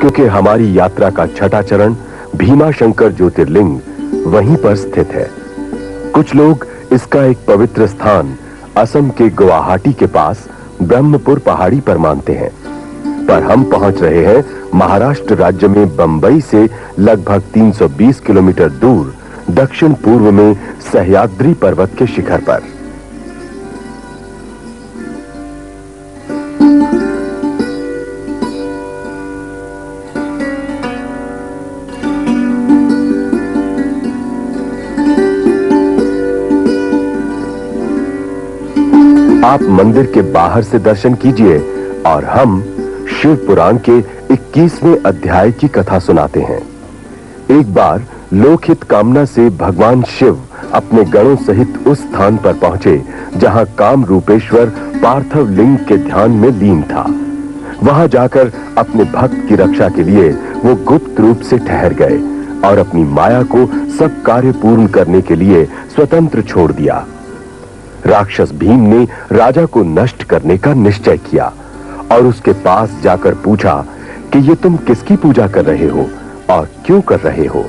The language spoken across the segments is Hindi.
क्योंकि हमारी यात्रा का छठा चरण भीमाशंकर ज्योतिर्लिंग वहीं पर स्थित है। कुछ लोग इसका एक पवित्र स्थान असम के गुवाहाटी के पास ब्रह्मपुर पहाड़ी पर मानते हैं, पर हम पहुंच रहे हैं महाराष्ट्र राज्य में बंबई से लगभग 320 किलोमीटर दूर दक्षिण पूर्व में सह्याद्री पर्वत के शिखर पर। आप मंदिर के बाहर से दर्शन कीजिए और हम शिव पुराण के 21वें अध्याय की कथा सुनाते हैं। एक बार लोकहित कामना से भगवान शिव अपने गणों सहित उस स्थान पर पहुंचे जहां काम रूपेश्वर पार्थिव लिंग के ध्यान में लीन था। वहां जाकर अपने भक्त की रक्षा के लिए वो गुप्त रूप से ठहर गए और अपनी माया को सब कार्य पूर्ण करने के लिए स्वतंत्र छोड़ दिया। राक्षस भीम ने राजा को नष्ट करने का निश्चय किया और उसके पास जाकर पूछा कि ये तुम किसकी पूजा कर रहे हो और क्यों कर रहे हो।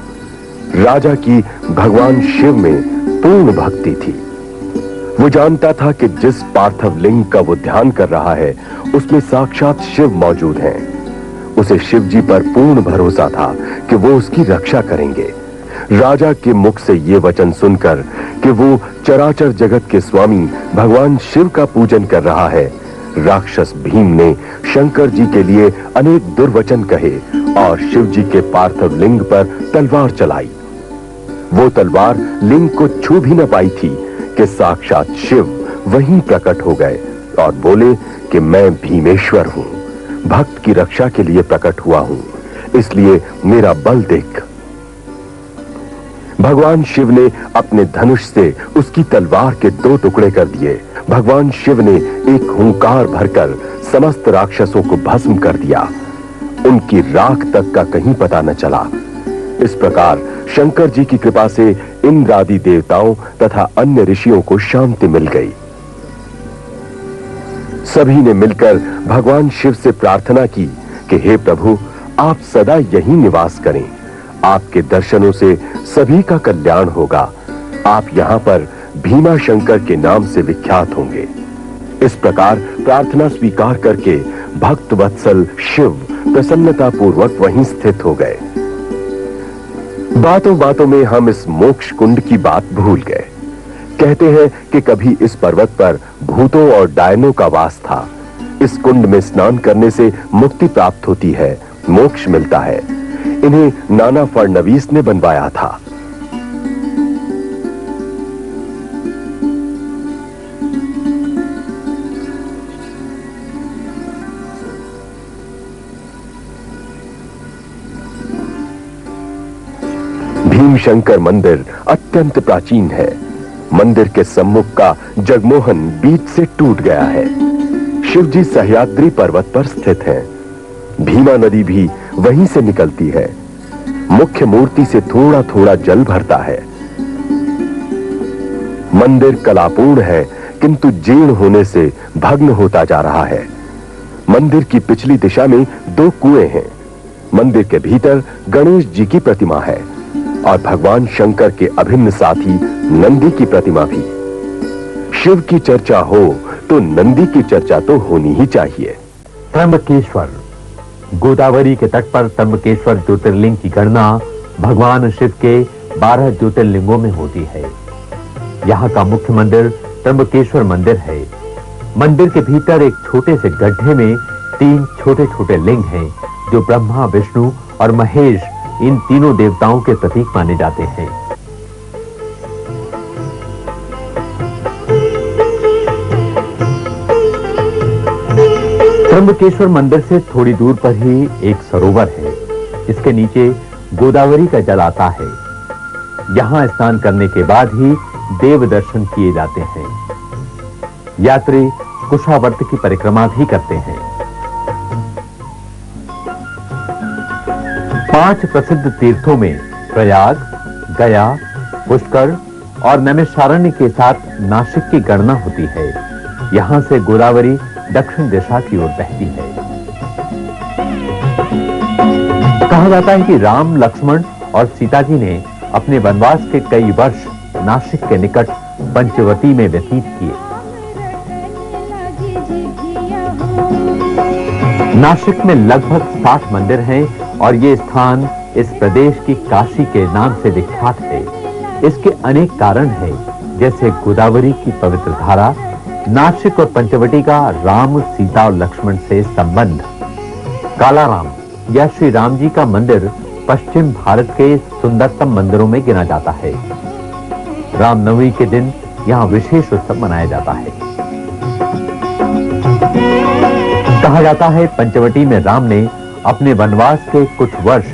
राजा की भगवान शिव में पूर्ण भक्ति थी। वो जानता था कि जिस पार्थिव लिंग का वो ध्यान कर रहा है उसमें साक्षात शिव मौजूद हैं। उसे शिव जी पर पूर्ण भरोसा था कि वो उसकी रक्षा करेंगे। राजा के मुख से ये वचन सुनकर कि वो चराचर जगत के स्वामी भगवान शिव का पूजन कर रहा है, राक्षस भीम ने शंकर जी के लिए अनेक दुर्वचन कहे और शिव जी के पार्थिव लिंग पर तलवार चलाई। वो तलवार लिंग को छू भी न पाई थी कि साक्षात शिव वहीं प्रकट हो गए और बोले कि मैं भीमेश्वर हूं, भक्त की रक्षा के लिए प्रकट हुआ हूं, इसलिए मेरा बल देख। भगवान शिव ने अपने धनुष से उसकी तलवार के 2 टुकड़े कर दिए। भगवान शिव ने एक हुंकार भरकर समस्त राक्षसों को भस्म कर दिया। उनकी राख तक का कहीं पता न चला। इस प्रकार शंकर जी की कृपा से इंद्र आदि देवताओं तथा अन्य ऋषियों को शांति मिल गई। सभी ने मिलकर भगवान शिव से प्रार्थना की कि हे प्रभु, आप सदा यहीं निवास करें। आपके दर्शनों से सभी का कल्याण होगा। आप यहां पर भीमाशंकर के नाम से विख्यात होंगे। इस प्रकार प्रार्थना स्वीकार करके भक्त वत्सल शिव प्रसन्नता पूर्वक वहीं स्थित हो गए। बातों बातों में हम इस मोक्ष कुंड की बात भूल गए। कहते हैं कि कभी इस पर्वत पर भूतों और डायनों का वास था। इस कुंड में स्नान करने से मुक्ति प्राप्त होती है, मोक्ष मिलता है। इन्हें नाना फडणवीस ने बनवाया था। भीमशंकर मंदिर अत्यंत प्राचीन है। मंदिर के सम्मुख का जगमोहन बीच से टूट गया है। शिवजी सह्याद्री पर्वत पर स्थित हैं। भीमा नदी भी वहीं से निकलती है। मुख्य मूर्ति से थोड़ा थोड़ा जल भरता है। मंदिर कलापूर्ण है किंतु जीर्ण होने से भग्न होता जा रहा है। मंदिर की पिछली दिशा में 2 कुएं हैं। मंदिर के भीतर गणेश जी की प्रतिमा है और भगवान शंकर के अभिन्न साथी नंदी की प्रतिमा भी। शिव की चर्चा हो तो नंदी की चर्चा तो होनी ही चाहिए। त्र्यंबकेश्वर गोदावरी के तट पर त्र्यंबकेश्वर ज्योतिर्लिंग की गणना भगवान शिव के 12 ज्योतिर्लिंगों में होती है। यहाँ का मुख्य मंदिर त्र्यंबकेश्वर मंदिर है। मंदिर के भीतर एक छोटे से गड्ढे में 3 छोटे-छोटे लिंग हैं जो ब्रह्मा, विष्णु और महेश इन तीनों देवताओं के प्रतीक माने जाते हैं। त्र्यंबकेश्वर मंदिर से थोड़ी दूर पर ही एक सरोवर है। इसके नीचे गोदावरी का जल आता है। यहां स्नान करने के बाद ही देव दर्शन किए जाते हैं। यात्री कुशावर्त की परिक्रमा भी करते हैं। 5 प्रसिद्ध तीर्थों में प्रयाग, गया, पुष्कर और नैमिषारण्य के साथ नासिक की गणना होती है। यहां से गोदावरी दक्षिण दिशा की ओर बहती है। कहा जाता है कि राम, लक्ष्मण और सीता जी ने अपने वनवास के कई वर्ष नासिक के निकट पंचवटी में व्यतीत किए। नासिक में लगभग 60 मंदिर हैं और ये स्थान इस प्रदेश की काशी के नाम से विख्यात है। इसके अनेक कारण हैं, जैसे गोदावरी की पवित्र धारा, नासिक और पंचवटी का राम, सीता और लक्ष्मण से संबंध, कालाराम या श्री राम जी का मंदिर पश्चिम भारत के सुंदरतम मंदिरों में गिना जाता है। रामनवमी के दिन यहाँ विशेष उत्सव मनाया जाता है। कहा जाता है पंचवटी में राम ने अपने वनवास के कुछ वर्ष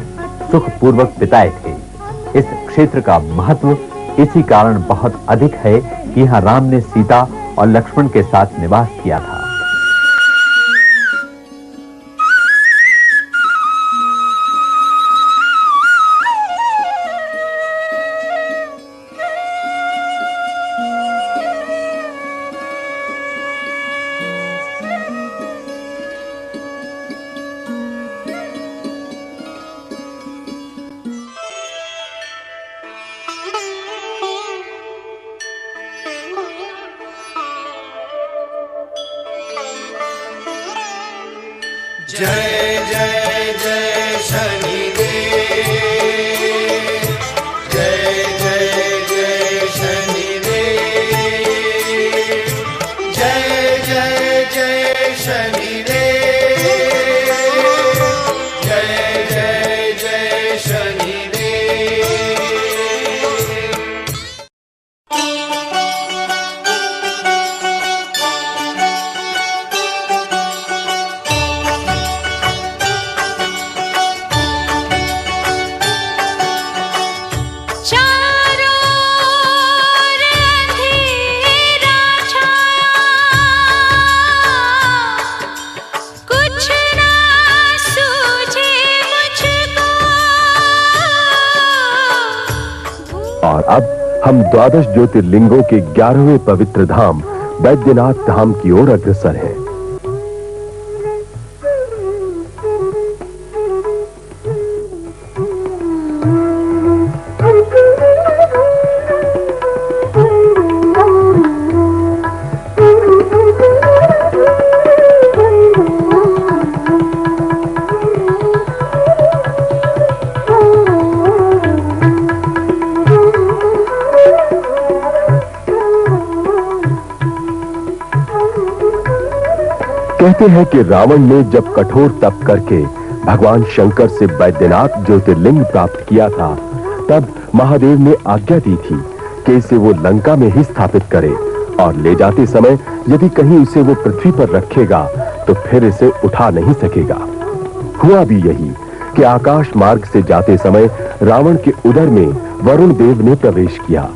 सुखपूर्वक बिताए थे। इस क्षेत्र का महत्व इसी कारण बहुत अधिक है कि यहाँ राम ने सीता और लक्ष्मण के साथ निवास किया था। जय जय जय शनिदेव, जय जय जय शनिदेव, जय जय जय शनिदेव, जय जय जय शनिदेव। और अब हम 12 ज्योतिर्लिंगों के 11वें पवित्र धाम बैद्यनाथ धाम की ओर अग्रसर हैं। कहते हैं कि रावण ने जब कठोर तप करके भगवान शंकर से बैद्यनाथ ज्योतिर्लिंग प्राप्त किया था, तब महादेव ने आज्ञा दी थी कि इसे वो लंका में ही स्थापित करे और ले जाते समय यदि कहीं इसे वो पृथ्वी पर रखेगा तो फिर इसे उठा नहीं सकेगा। हुआ भी यही कि आकाश मार्ग से जाते समय रावण के उदर में वरुण देव ने प्रवेश किया।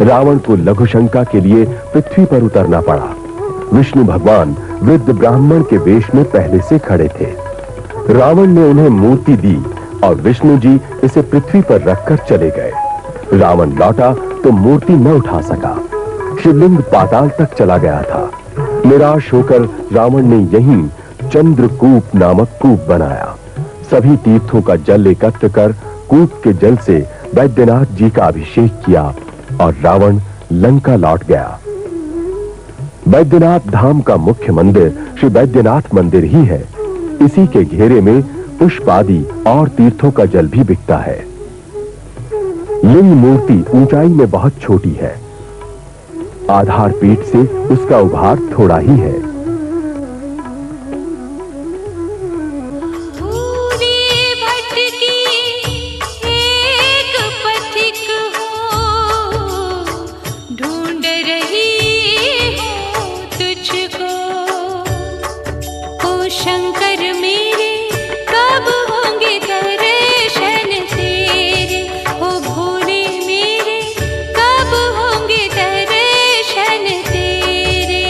रावण को लघुशंका के लिए पृथ्वी पर उतरना पड़ा। विष्णु भगवान वृद्ध ब्राह्मण के वेश में पहले से खड़े थे। रावण ने उन्हें मूर्ति दी और विष्णु जी इसे पृथ्वी पर रखकर चले गए। रावण लौटा तो मूर्ति न उठा सका। शिवलिंग पाताल तक चला गया था। निराश होकर रावण ने यहीं चंद्रकूप नामक कूप बनाया। सभी तीर्थों का जल एकत्र कर कूप के जल से बैद्यनाथ जी का अभिषेक किया और रावण लंका लौट गया। बैद्यनाथ धाम का मुख्य मंदिर श्री बैद्यनाथ मंदिर ही है। इसी के घेरे में पुष्प आदि और तीर्थों का जल भी बिकता है। लिंग मूर्ति ऊंचाई में बहुत छोटी है। आधार पीठ से उसका उभार थोड़ा ही है। शंकर मेरे कब होंगे दर्शन तेरे, ओ भोले मेरे कब होंगे दर्शन तेरे।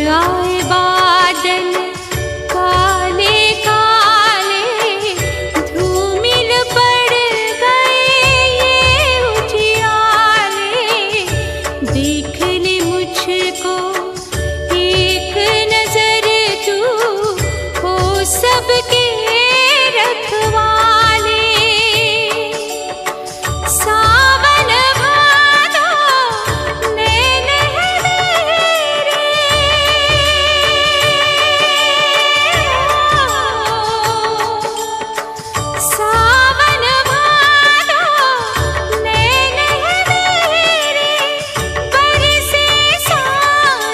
आए बादल काले काले, धूमिल पड़ गए ये उजियारे। देख ले मुझको एक नजर तू, हो सबके रखवाले। सावन भादो नैन है मेरे, सावन भादो नैन है मेरे, बरसे सावन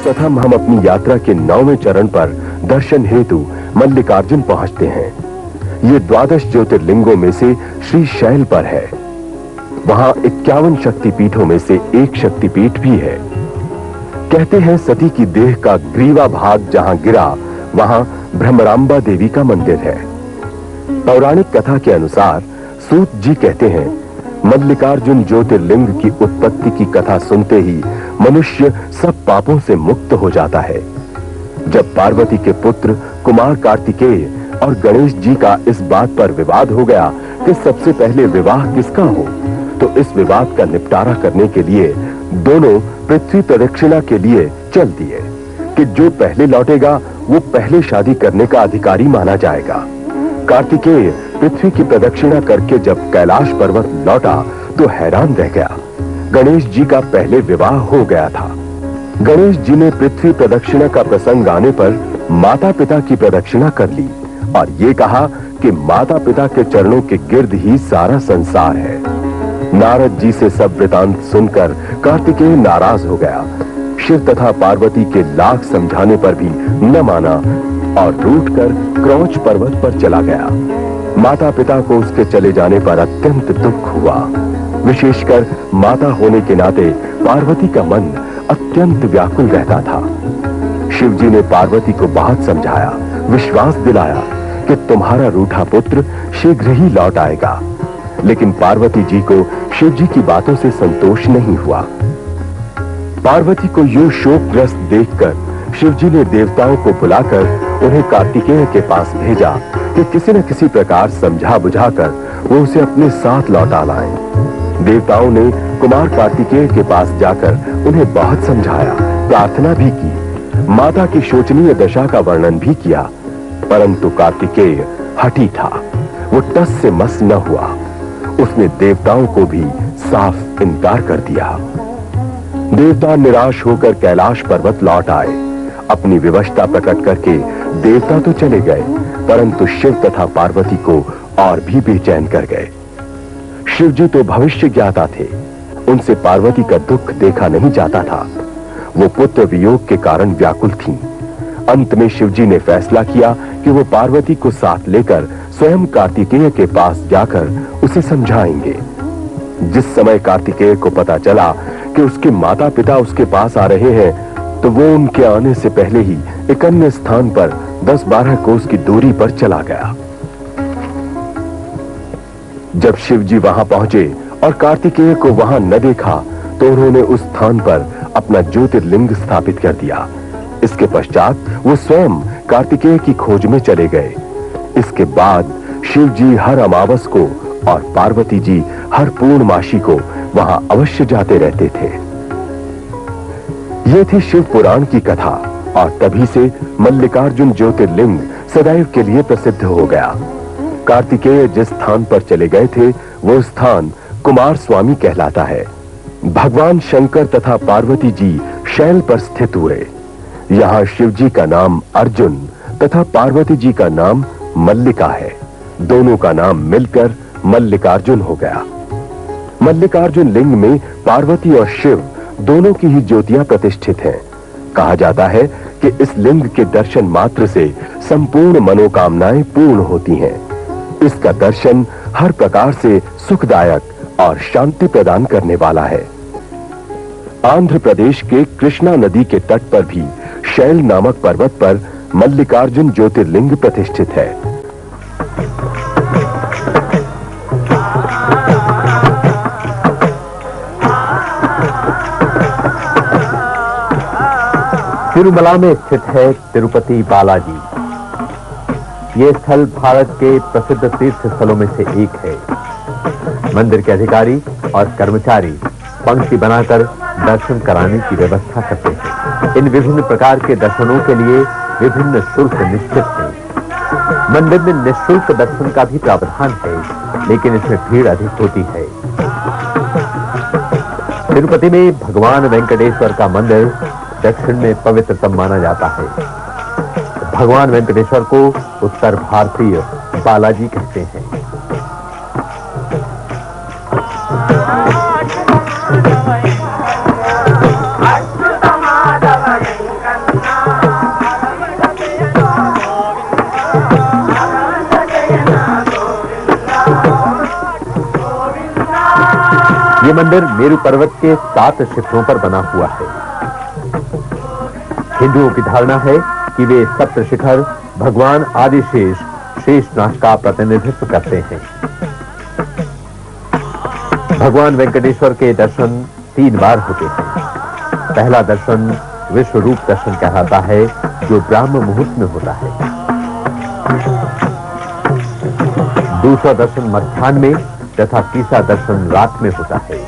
सर्वप्रथम हम अपनी यात्रा के 9वें चरण पर दर्शन हेतु मल्लिकार्जुन पहुंचते हैं। ये 12 ज्योतिर्लिंगों में से श्री शैल पर है। वहां 51 शक्तिपीठों में से एक शक्तिपीठ भी है। कहते हैं सती की देह का ग्रीवा भाग जहां गिरा वहां भ्रमरांबा देवी का मंदिर है। पौराणिक कथा के अनुसार सूत जी कहते हैं मल्लिकार्जुन ज्योतिर्लिंग की उत्पत्ति की कथा सुनते ही मनुष्य सब पापों से मुक्त हो जाता है। जब पार्वती के पुत्र कुमार कार्तिकेय और गणेश जी का इस बात पर विवाद हो गया कि सबसे पहले विवाह किसका हो, तो इस विवाद का निपटारा करने के लिए दोनों पृथ्वी प्रदक्षिणा के लिए चल दिए कि जो पहले लौटेगा वो पहले शादी करने का अधिकारी माना जाएगा। कार्तिकेय पृथ्वी की प्रदक्षिणा करके जब कैलाश पर्वत लौटा तो हैरान रह गया। गणेश जी का पहले विवाह हो गया था। गणेश जी ने पृथ्वी प्रदक्षिणा का प्रसंग आने पर माता पिता की प्रदक्षिणा कर ली और ये कहा कि माता पिता के चरणों के गिर्द ही सारा संसार है। नारद जी से सब वृतांत सुनकर कार्तिकेय नाराज हो गया। शिव तथा पार्वती के लाख समझाने पर भी न माना और रूठकर क्रौच पर्वत पर चला गया। माता पिता को उसके चले जाने पर अत्यंत दुख हुआ। विशेषकर माता होने के नाते पार्वती का मन अत्यंत व्याकुल रहता था। शिव जी ने पार्वती को बहुत समझाया, विश्वास दिलाया कि तुम्हारा रूठा पुत्र शीघ्र ही लौट आएगा, लेकिन पार्वती जी को शिव जी की बातों से संतोष नहीं हुआ। पार्वती को यूं शोकग्रस्त देखकर शिव जी ने देवताओं को बुलाकर उन्हें कार्तिकेय के पास भेजा कि किसी न किसी प्रकार समझा बुझाकर वो उसे अपने साथ लौटा लाएं। देवताओं ने कुमार कार्तिकेय के पास जाकर उन्हें बहुत समझाया, प्रार्थना भी की, माता की शोचनीय दशा का वर्णन भी किया, परंतु कार्तिकेय हठी था। वो टस से मस न हुआ। उसने देवताओं को भी साफ इनकार कर दिया। देवता निराश होकर कैलाश पर्वत लौट आए। अपनी विवशता प्रकट करके देवता तो चले गए, परंतु शिव तथा पार्वती को और भी बेचैन कर गए। शिव जी तो भविष्य ज्ञाता थे, उनसे पार्वती का दुख देखा नहीं जाता था। वो पुत्र वियोग के कारण व्याकुल थीं। अंत में शिव जी ने फैसला किया कि वो पार्वती को साथ लेकर स्वयं कार्तिकेय के पास जाकर उसे समझाएंगे। जिस समय कार्तिकेय को पता चला कि उसके माता पिता उसके पास आ रहे हैं, तो वो उनके आने से पहले ही एक अन्य स्थान पर 10-12 कोस की दूरी पर चला गया। जब शिव जी वहां पहुंचे और कार्तिकेय को वहां न देखा, तो उन्होंने उस स्थान पर अपना ज्योतिर्लिंग स्थापित कर दिया। इसके पश्चात वो स्वयं कार्तिकेय की खोज में चले गए। इसके बाद शिव जी हर अमावस को और पार्वती जी हर पूर्णमासी को वहां अवश्य जाते रहते थे। यह थी शिव पुराण की कथा और तभी से मल्लिकार्जुन ज्योतिर्लिंग सदैव के लिए प्रसिद्ध हो गया। कार्तिकेय जिस स्थान पर चले गए थे वो स्थान कुमार स्वामी कहलाता है। भगवान शंकर तथा पार्वती जी शैल पर स्थित हुए। यहाँ शिव जी का नाम अर्जुन तथा पार्वती जी का नाम मल्लिका है। दोनों का नाम मिलकर मल्लिकार्जुन हो गया। मल्लिकार्जुन लिंग में पार्वती और शिव दोनों की ही ज्योतियां प्रतिष्ठित हैं। कहा जाता है कि इस लिंग के दर्शन मात्र से संपूर्ण मनोकामनाएं पूर्ण होती हैं। इसका दर्शन हर प्रकार से सुखदायक और शांति प्रदान करने वाला है। आंध्र प्रदेश के कृष्णा नदी के तट पर भी शैल नामक पर्वत पर मल्लिकार्जुन ज्योतिर्लिंग प्रतिष्ठित है। तिरुमला में स्थित है तिरुपति बालाजी। ये स्थल भारत के प्रसिद्ध तीर्थ स्थलों में से एक है। मंदिर के अधिकारी और कर्मचारी पंक्ति बनाकर दर्शन कराने की व्यवस्था करते हैं। इन विभिन्न प्रकार के दर्शनों के लिए विभिन्न शुल्क निश्चित है। मंदिर में निःशुल्क दर्शन का भी प्रावधान है, लेकिन इसमें भीड़ अधिक होती है। तिरुपति में भगवान वेंकटेश्वर का मंदिर दक्षिण में पवित्रतम माना जाता है। भगवान वेंकटेश्वर को उत्तर भारतीय बालाजी कहते हैं। ये मंदिर मेरु पर्वत के 7 शिखरों पर बना हुआ है। हिंदुओं की धारणा है कि वे सप्त शिखर भगवान आदिशेष शेषनाग का प्रतिनिधित्व करते हैं। भगवान वेंकटेश्वर के दर्शन 3 बार होते हैं। पहला दर्शन विश्व रूप दर्शन कहलाता है, जो ब्राह्म मुहूर्त में होता है। दूसरा दर्शन मध्याह्न में तथा तीसरा दर्शन रात में होता है।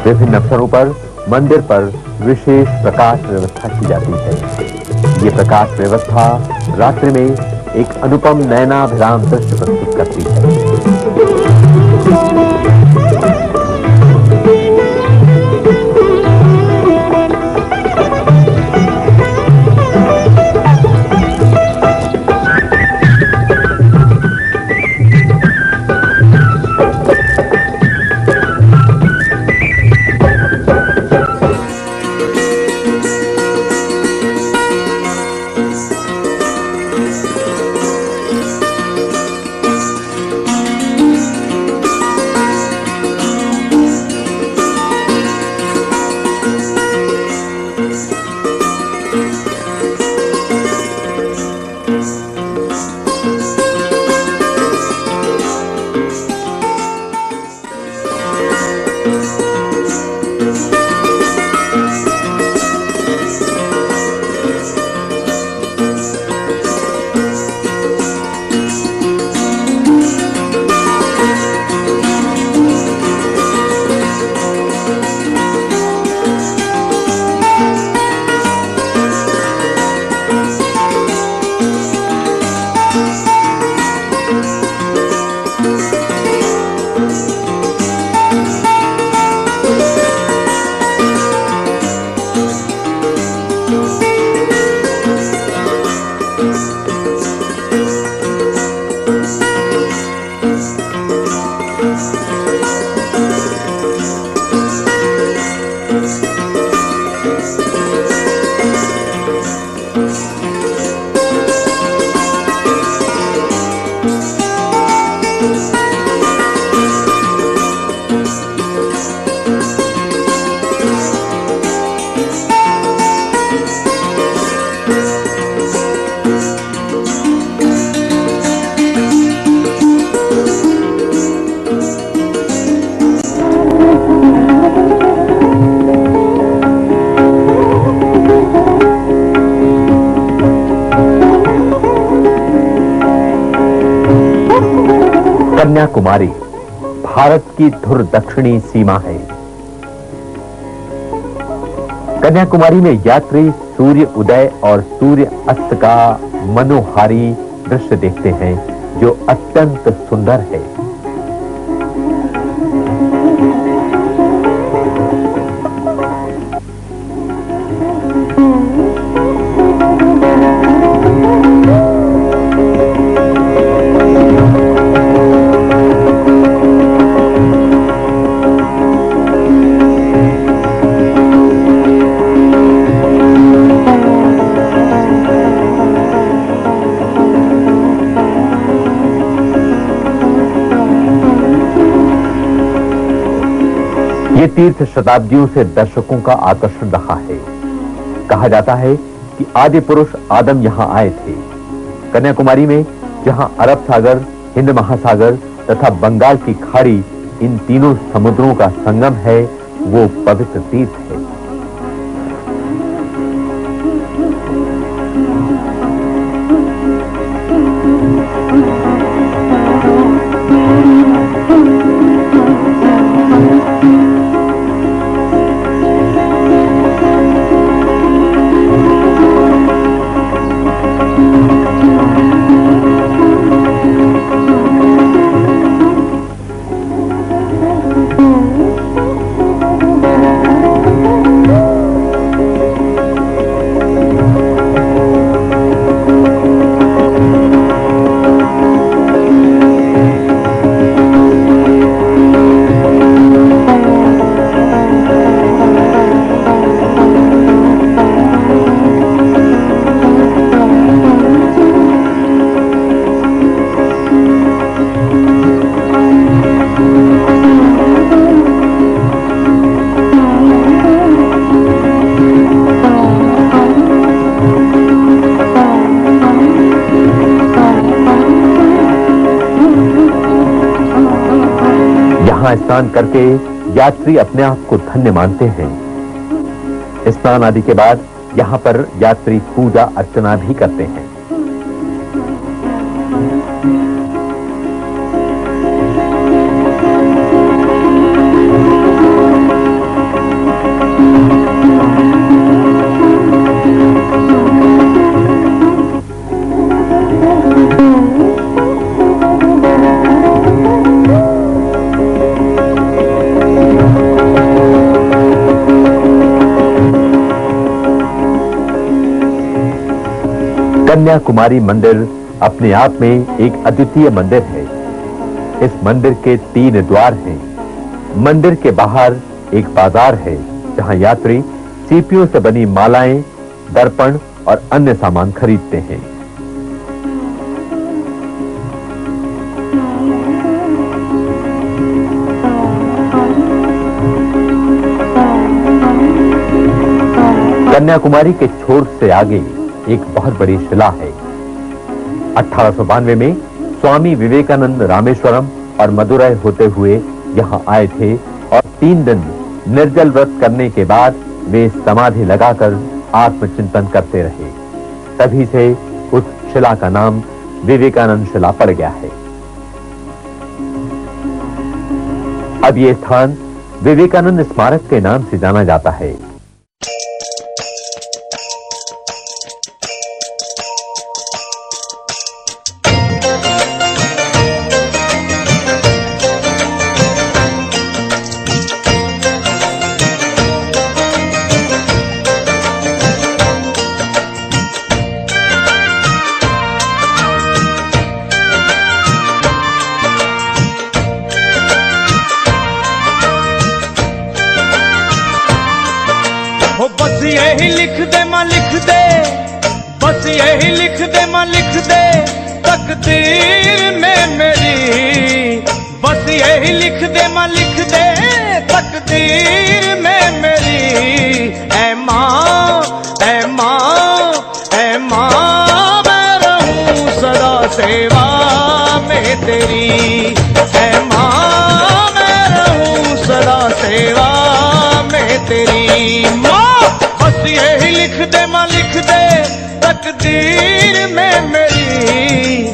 विभिन्न अवसरों पर मंदिर पर विशेष प्रकाश व्यवस्था की जाती है। ये प्रकाश व्यवस्था रात्रि में एक अनुपम नयनाभिराम दृश्य प्रस्तुत करती है। कन्याकुमारी भारत की धुर दक्षिणी सीमा है। कन्याकुमारी में यात्री सूर्य उदय और सूर्य अस्त का मनोहारी दृश्य देखते हैं, जो अत्यंत सुंदर है। ये तीर्थ शताब्दियों से दर्शकों का आकर्षण रहा है। कहा जाता है कि आदि पुरुष आदम यहां आए थे। कन्याकुमारी में जहां अरब सागर, हिंद महासागर तथा बंगाल की खाड़ी इन तीनों समुद्रों का संगम है, वो पवित्र तीर्थ है। स्नान करके यात्री अपने आप को धन्य मानते हैं। स्नान आदि के बाद यहां पर यात्री पूजा अर्चना भी करते हैं। कन्याकुमारी मंदिर अपने आप में एक अद्वितीय मंदिर है। इस मंदिर के 3 द्वार हैं। मंदिर के बाहर एक बाजार है जहां यात्री सीपियों से बनी मालाएं, दर्पण और अन्य सामान खरीदते हैं। कन्याकुमारी के छोर से आगे एक बहुत बड़ी शिला है। 1892 में स्वामी विवेकानंद रामेश्वरम और मदुरै होते हुए यहां आए थे और 3 दिन निर्जल व्रत करने के बाद वे समाधि लगाकर आत्मचिंतन करते रहे। तभी से उस शिला का नाम विवेकानंद शिला पड़ गया है। अब ये स्थान विवेकानंद स्मारक के नाम से जाना जाता है। यही लिख दे मां लिख दे, बस यही लिख दे मां लिख दे तकदीर में मेरी, बस यही लिख दे मां लिख दे तकदीर में मेरी। ऐ मां ऐ मां ऐ मां मैं रहूं सदा सेवा में तेरी। ऐ मां मैं रहूं सदा सेवा में तेरी। मां बस यही लिख दे मां लिख दे तकदीर में मेरी,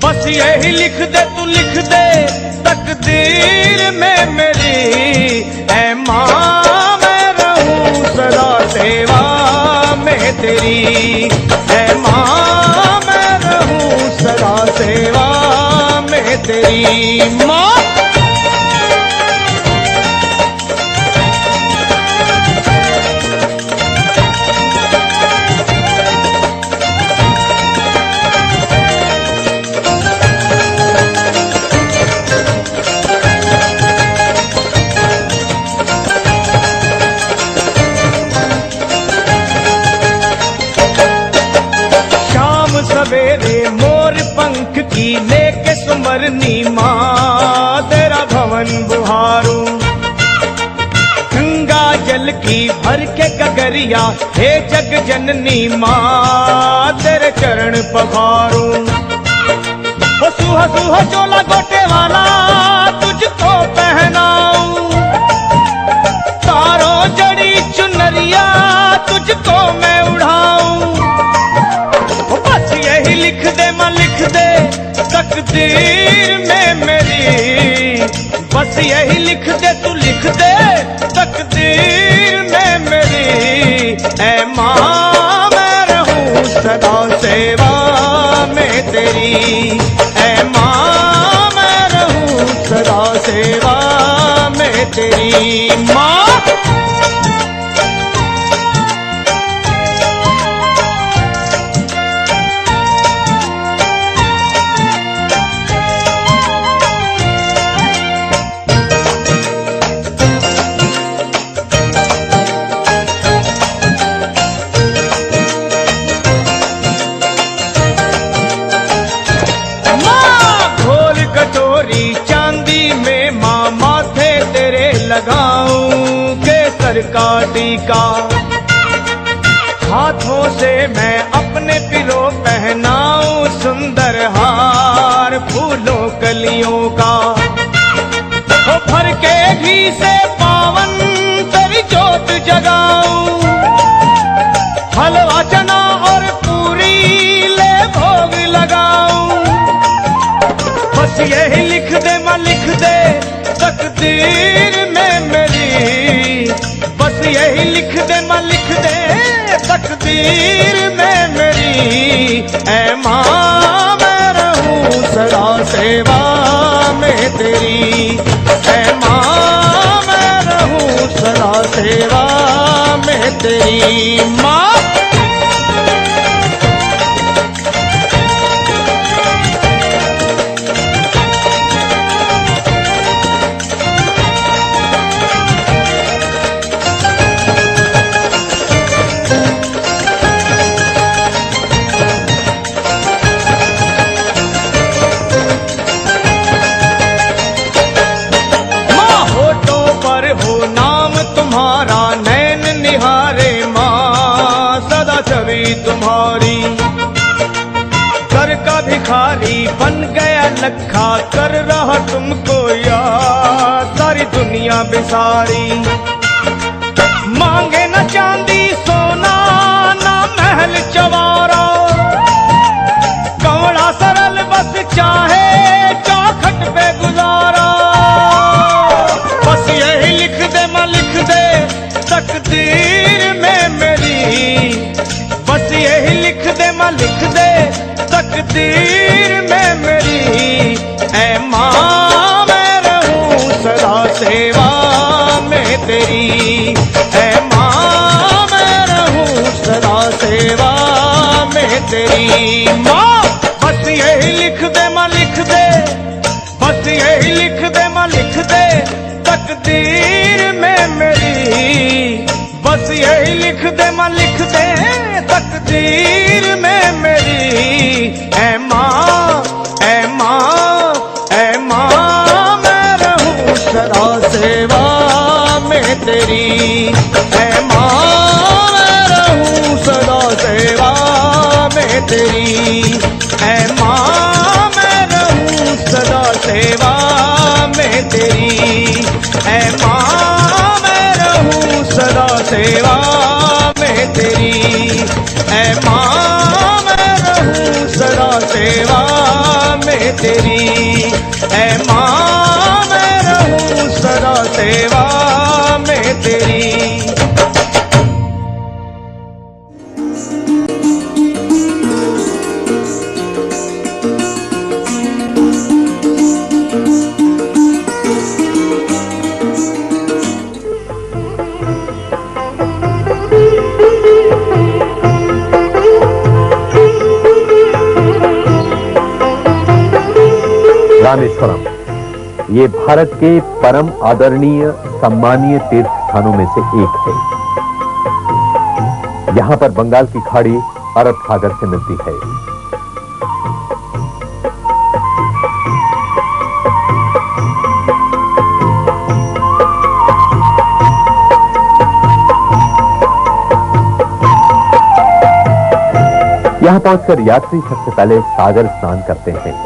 बस यही लिख दे तू लिख दे तकदीर में मेरी। ऐ मां मैं रहूं सदा सेवा में तेरी। ऐ मां मैं रहूं सदा सेवा में तेरी। मां सवेरे मोर पंख की लेके सुमरनी माँ तेरा भवन बुहारूं। गंगा जल की भर के गगर चुनरिया हे जग जननी माँ तेरे चरण पखारूं। ओ सुहा सुहा चोला गोटे वाला तुझको पहनाऊं, तारों जड़ी चुनरिया तुझको मैं उड़ाऊं। बस यही लिख दे माँ लिख दे तकदीर में मेरी, बस यही लिख दे तू लिख दे तकदीर में मेरी। ऐ माँ मैं रहूं सदा सेवा में तेरी, ऐ माँ मैं रहूं सदा सेवा में तेरी। माँ लगाऊं केसर का टीका, हाथों से मैं अपने पिरो पहनाऊं सुंदर हार फूलों कलियों का। ओ भर के घी से पावन तेरी जोत जगाऊं, हलवा चना और पूरी ले भोग लगाऊं। बस यही लिख दे माँ लिख दे तकदीर में मेरी, बस यही लिख दे माँ लिख दे तकदीर में मेरी। ऐ माँ मैं रहूं सदा सेवा में तेरी, ऐ माँ मैं रहूं सदा सेवा में तेरी। माँ तुम्हारी, घर का भिखारी बन गया लखा कर रहा तुमको याद सारी दुनिया बिसारी। मांगे न चांदी सोना ना महल चवारा, कौड़ा सरल बस चाहे चौखट पे गुजारा। बस यही लिख दे माँ लिख दे तकदीर में मेरी, बस यही लिख दे माँ लिख दे तकदीर में मेरी। ऐ माँ मैं रहूं सदा सेवा में तेरी, ऐ माँ मैं रहूं सदा सेवा में तेरी। माँ बस यही लिख दे माँ लिख दे, बस यही लिख दे माँ लिख दे तकदीर में मेरी, बस यही लिख दे माँ लिख दे तकदीर में मेरी। ऐ माँ ऐ माँ ऐ माँ मैं रहूं सदा सेवा में तेरी, ऐ माँ मैं रहूं सदा सेवा में तेरी, ऐ माँ मैं रहूं सदा सेवा में तेरी, ऐ माँ मैं रहूं सदा सेवा में तेरी, ऐ माँ मैं रहूं सदा सेवा में तेरी, ऐ माँ मैं रहूं सदा सेवा में तेरी। रामेश्वरम ये भारत के परम आदरणीय सम्मानीय तीर्थ स्थानों में से एक है। यहां पर बंगाल की खाड़ी अरब सागर से मिलती है। यहां पहुंचकर यात्री सबसे पहले सागर स्नान करते हैं।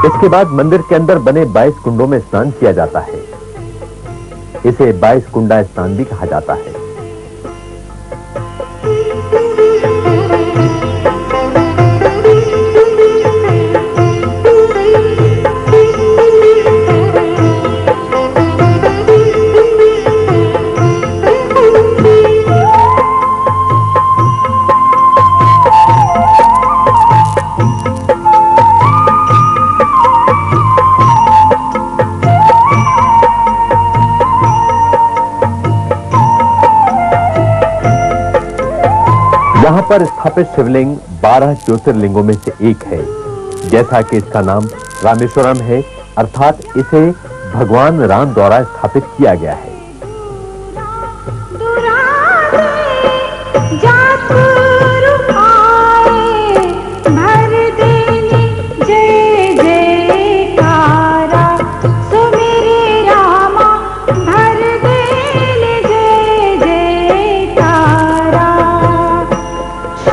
इसके बाद मंदिर के अंदर बने 22 कुंडों में स्नान किया जाता है। इसे 22 कुंडा स्नान भी कहा जाता है। यहां पर स्थापित शिवलिंग 12 ज्योतिर्लिंगों में से एक है। जैसा कि इसका नाम रामेश्वरम है, अर्थात इसे भगवान राम द्वारा स्थापित किया गया है।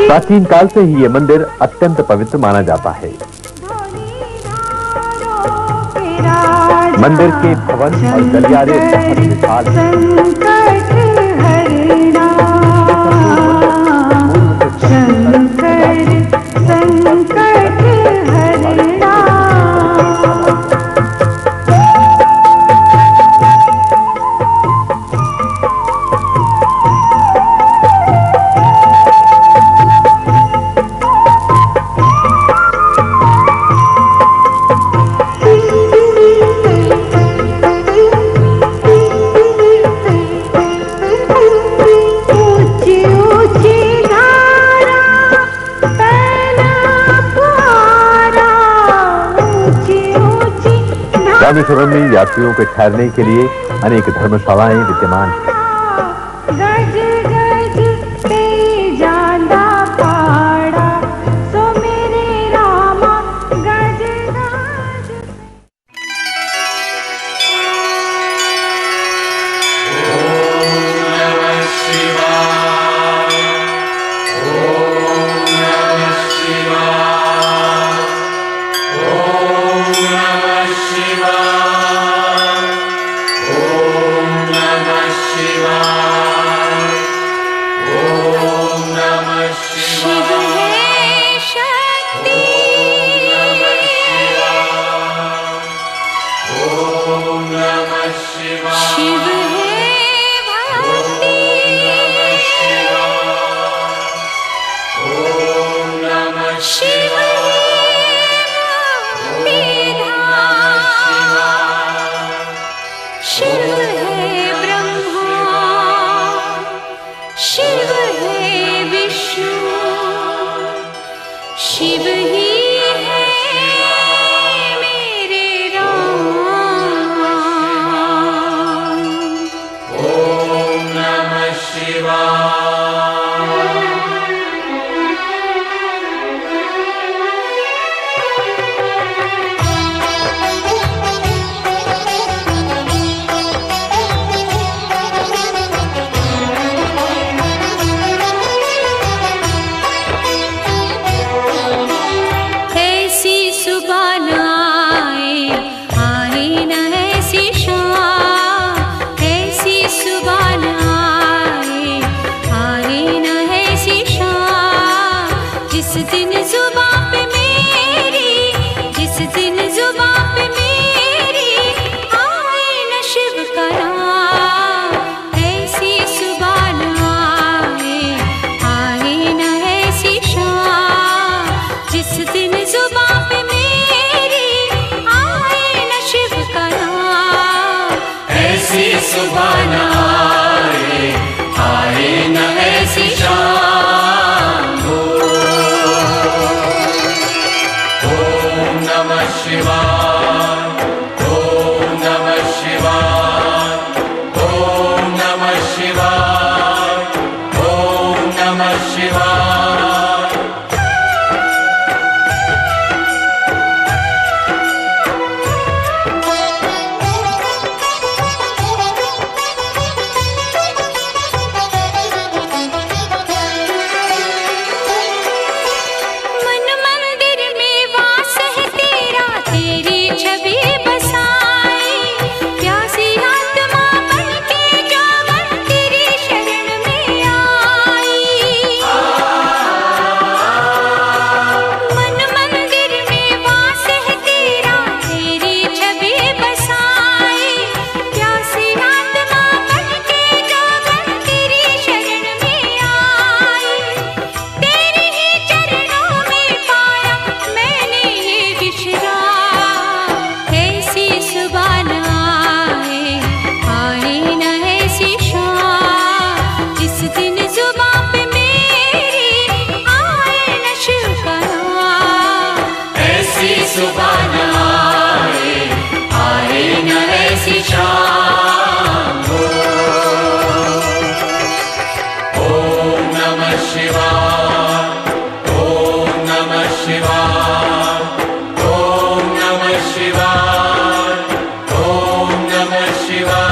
प्राचीन काल से ही यह मंदिर अत्यंत पवित्र माना जाता है। मंदिर के भवन और गलियारे बहुत विशाल रामेश्वरम में यात्रियों के ठहरने के लिए अनेक धर्मशालाएं विद्यमान हैं। सुबह न आए, आए न ऐसी शाम हो। ओम नमः शिवाय, ओम नमः शिवाय, ओम नमः शिवाय, ओम नमः शिवाय। मन मंदिर में वास है तेरा, तेरी छवि बसाई, प्यासी आत्मा बन के जावन तेरी शरण में आई। मन मंदिर में वास है तेरा, तेरी छवि बसाई, प्यासी आत्मा बन के जावन तेरी शरण में आई। तेरे ही चरणों में पाया मैंने ये विश्राम, ऐसी सुबह न आए, आए न ऐसी शाम, जिस दिन जुबां पे मेरी आए न शिव का नाम। ऐसी सुबह न आए, आए न ऐसी शाम हो। ओम नमः शिवाय, ओम नमः शिवाय, ओम नमः शिवाय, ओम नमः शिवाय।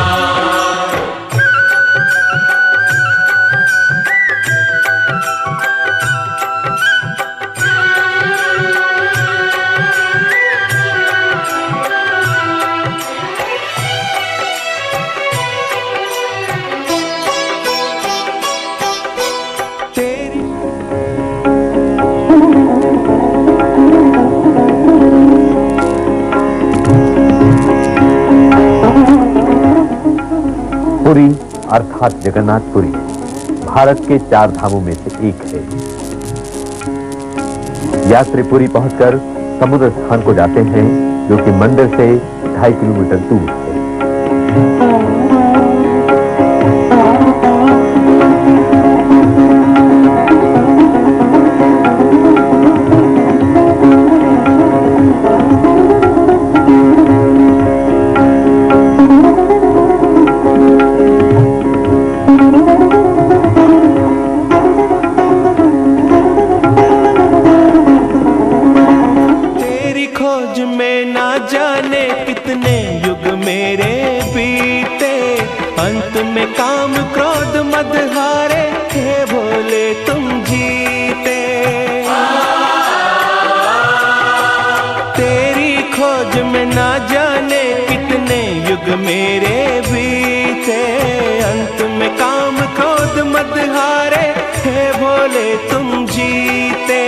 पुरी अर्थात जगन्नाथपुरी भारत के 4 धामों में से एक है। यात्री पुरी पहुंचकर समुद्र स्थान को जाते हैं, जो कि मंदिर से 2.5 किलोमीटर दूर है। तेरी खोज में ना जाने कितने युग मेरे बीते, अंत में काम क्रोध मद हारे, हे भोले तुम जीते। तेरी खोज में ना जाने कितने युग मेरे बीते, अंत में काम क्रोध मद हारे, हे भोले तुम जीते।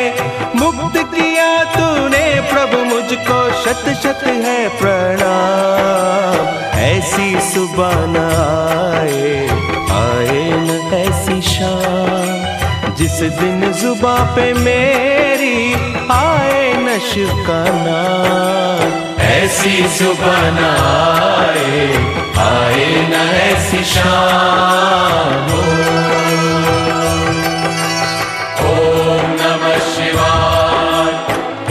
मुक्त किया तूने प्रभु मुझको, शत शत है प्रणाम। ऐसी सुबह न आए, आए न ऐसी शाम, जिस दिन जुबां पे मेरी आए न शिव का नाम। ऐसी सुबह न आए, आए न ऐसी शाम हो। ओम नमः शिवाय,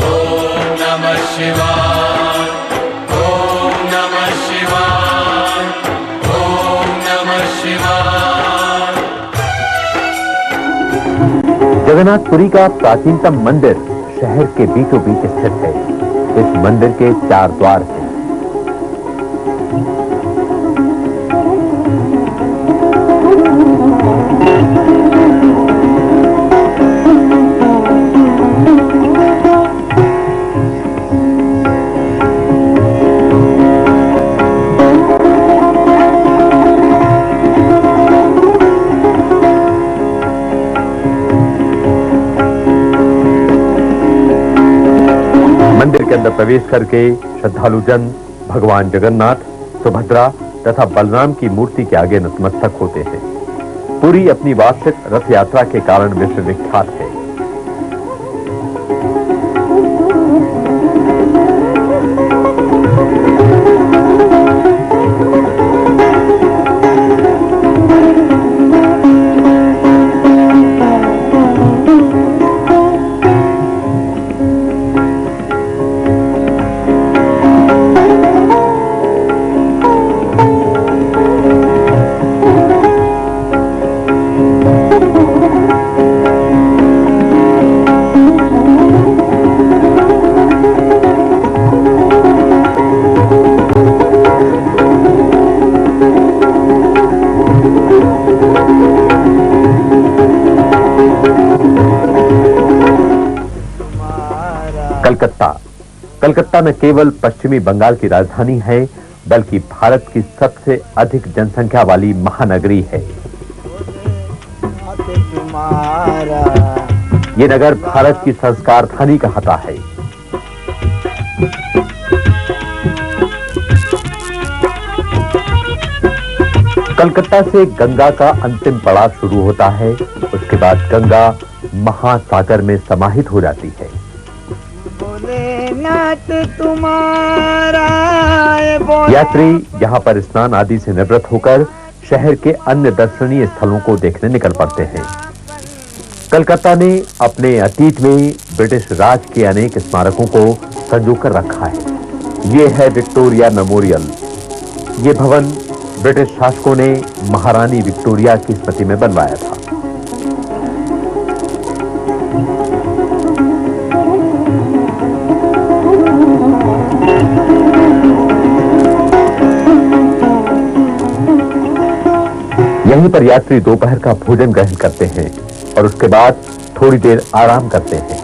ओम नमः शिवाय, ओम नमः शिवाय, ओम नमः शिवाय। जगन्नाथपुरी का प्राचीनतम मंदिर शहर के बीचों बीच स्थित है। इस मंदिर के 4 द्वार हैं। मंदिर के अंदर प्रवेश करके श्रद्धालु जन भगवान जगन्नाथ, सुभद्रा तथा बलराम की मूर्ति के आगे नतमस्तक होते हैं। पुरी अपनी वार्षिक रथ यात्रा के कारण विश्व विख्यात है। कलकत्ता न केवल पश्चिमी बंगाल की राजधानी है, बल्कि भारत की सबसे अधिक जनसंख्या वाली महानगरी है। ये नगर भारत की संस्कार धानी कहता है। कलकत्ता से गंगा का अंतिम पड़ाव शुरू होता है। उसके बाद गंगा महासागर में समाहित हो जाती है। यात्री यहाँ पर स्नान आदि से निवृत्त होकर शहर के अन्य दर्शनीय स्थलों को देखने निकल पड़ते हैं। कलकत्ता ने अपने अतीत में ब्रिटिश राज के अनेक स्मारकों को संजोकर रखा है। ये है विक्टोरिया मेमोरियल। ये भवन ब्रिटिश शासकों ने महारानी विक्टोरिया की स्मृति में बनवाया था। यहीं पर यात्री दोपहर का भोजन ग्रहण करते हैं और उसके बाद थोड़ी देर आराम करते हैं।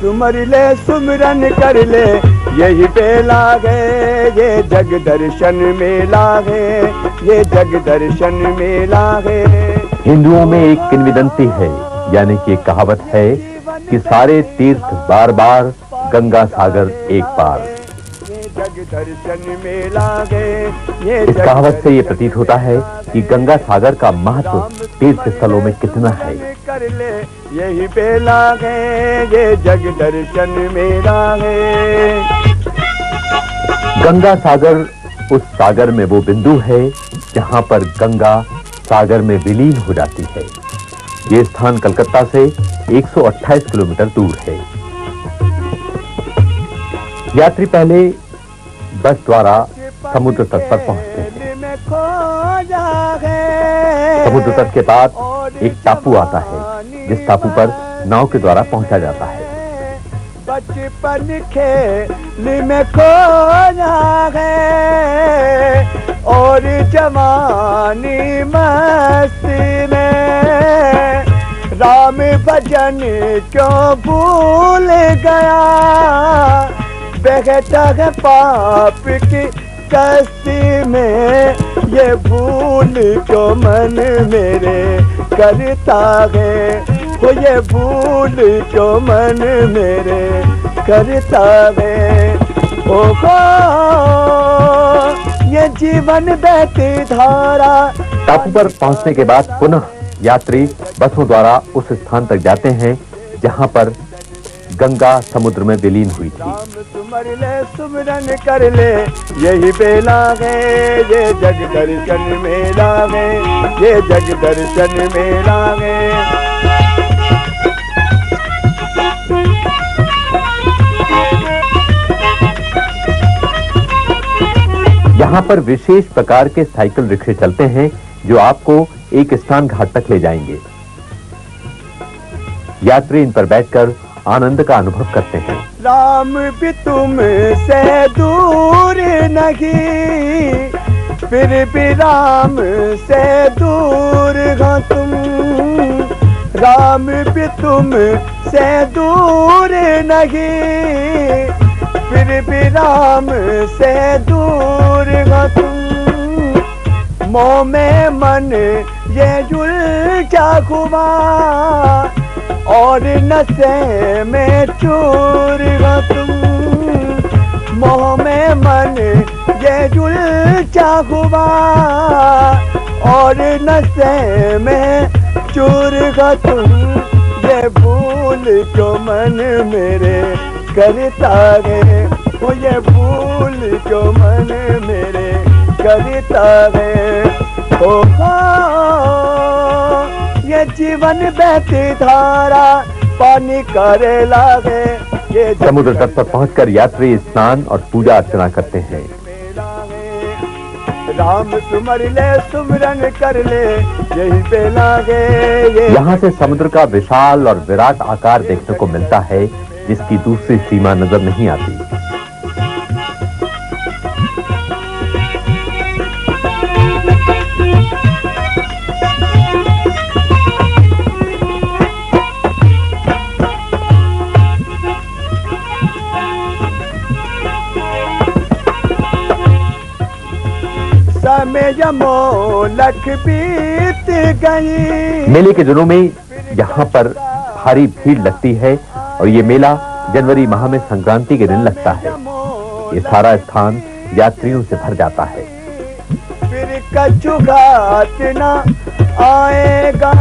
सुमर ले सुमरन कर ले यही पे लागे, ये जग दर्शन में लागे, ये जग दर्शन में लागे। हिंदुओं में एक किंवदंती है, यानी कि एक कहावत है कि सारे तीर्थ बार बार, गंगा सागर एक बार। जग दर्शन में लागे, इस कहावत से ये प्रतीत होता है कि गंगा सागर का महत्व तीर्थ स्थलों में कितना है। कर ले यही पे लागे, ये जग दर्शन में लागे। गंगा सागर उस सागर में वो बिंदु है जहां पर गंगा सागर में विलीन हो जाती है। ये स्थान कलकत्ता से 128 किलोमीटर दूर है। यात्री पहले बस द्वारा समुद्र तट पर पहुंचते हैं। समुद्र तट के पास एक टापू आता है, जिस टापू पर नाव के द्वारा पहुंचा जाता है। बचपन खेल में खो जाए और जवानी मस्ती में, राम भजन क्यों भूल गया, बहता है पाप की कश्ती में, ये भूल क्यों मन मेरे करता है, हो ये भूल क्यों मन मेरे करता है। ओहो ये जीवन बहती धारा। टापू पर पहुंचने के बाद पुनः यात्री बसों द्वारा उस स्थान तक जाते हैं जहां पर गंगा समुद्र में विलीन हुई थी। राम सुमर ले सुमरन कर ले यही बेला है, ये जग दर्शन मेला है, ये जग दर्शन मेला है। यहाँ पर विशेष प्रकार के साइकिल रिक्शे चलते हैं जो आपको एक स्थान घाट तक ले जाएंगे। यात्री इन पर बैठकर आनंद का अनुभव करते हैं। राम भी तुम से दूर नहीं, फिर भी राम से दूर हो तुम। राम भी तुम से दूर नहीं, फिर भी राम से दूर हो तुम। मोह में मन ये उलझा हुआ और नशे में चूर हो तुम। मोह में मन ये उलझा हुआ और नशे में चूर हो तुम। ये भूल क्यों मन मेरे करता है, वो ये भूल क्यों मन मेरे करता है। ओहो ये जीवन बहती धारा पानी करे लागे। ये समुद्र तट पर पहुंचकर यात्री स्नान और पूजा अर्चना करते हैं। राम सुमर ले सुमरन कर ले यही बेला है। यहाँ से समुद्र का विशाल और विराट आकार देखने को मिलता है जिसकी दूसरी सीमा नजर नहीं आती। समय मोलक बीत गई। मेले के दिनों में यहाँ पर भारी भीड़ लगती है और ये मेला जनवरी माह में संक्रांति के दिन लगता है। ये सारा स्थान यात्रियों से भर जाता है। फिर कछु घाट न आएगा,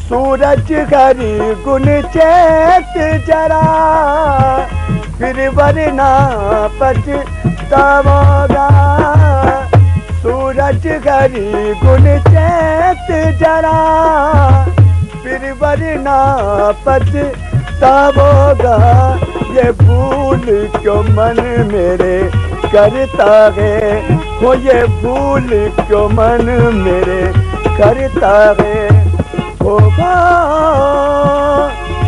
सूरज घरी गुन चेत जरा। फिर वरना पछताओगा, सूरज घरी गुन चेत जरा। फिर वरना पछताओगा। ये भूल क्यों मन मेरे करता है, हो ये भूल क्यों मन मेरे करता है। होगा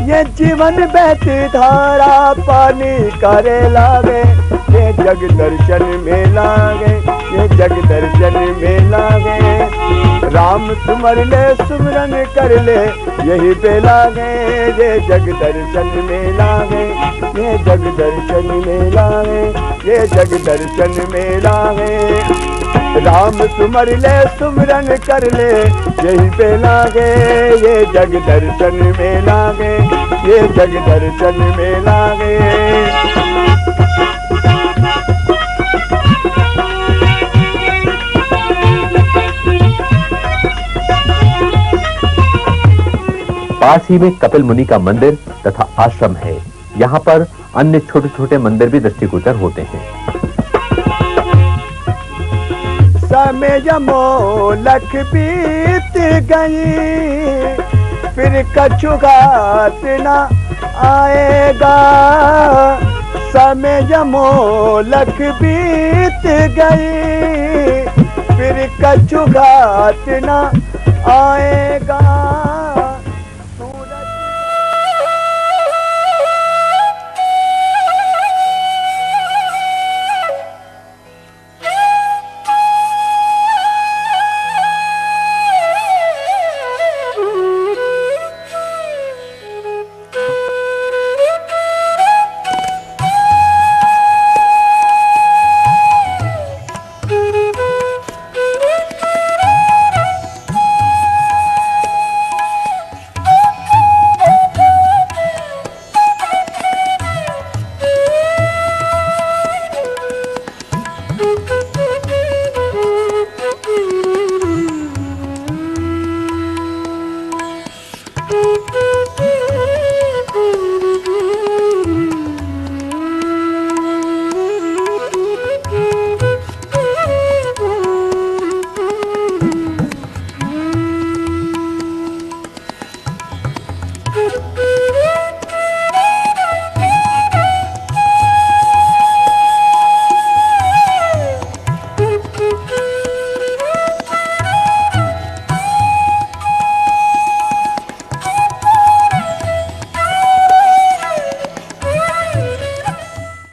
ये जीवन बहती धारा पानी करे लागे। ये जग दर्शन में लागे, ये जग दर्शन में लागे। राम सुमर ले सुमरन कर ले यही बेला है। ये जग दर्शन में लागे, ये जग दर्शन में लागे, ये जग दर्शन में लागे। राम सुमर ले सुमरन कर ले यही बेला है। ये जग दर्शन में लागे, ये जग दर्शन में लागे। पास ही में कपिल मुनि का मंदिर तथा आश्रम है। यहाँ पर अन्य छोटे छोटे मंदिर भी दृष्टिगोचर होते हैं। समय मोलक बीत गई, फिर कछु घाट न आएगा। समय मोलक बीत गई, फिर कछु घाट न आएगा।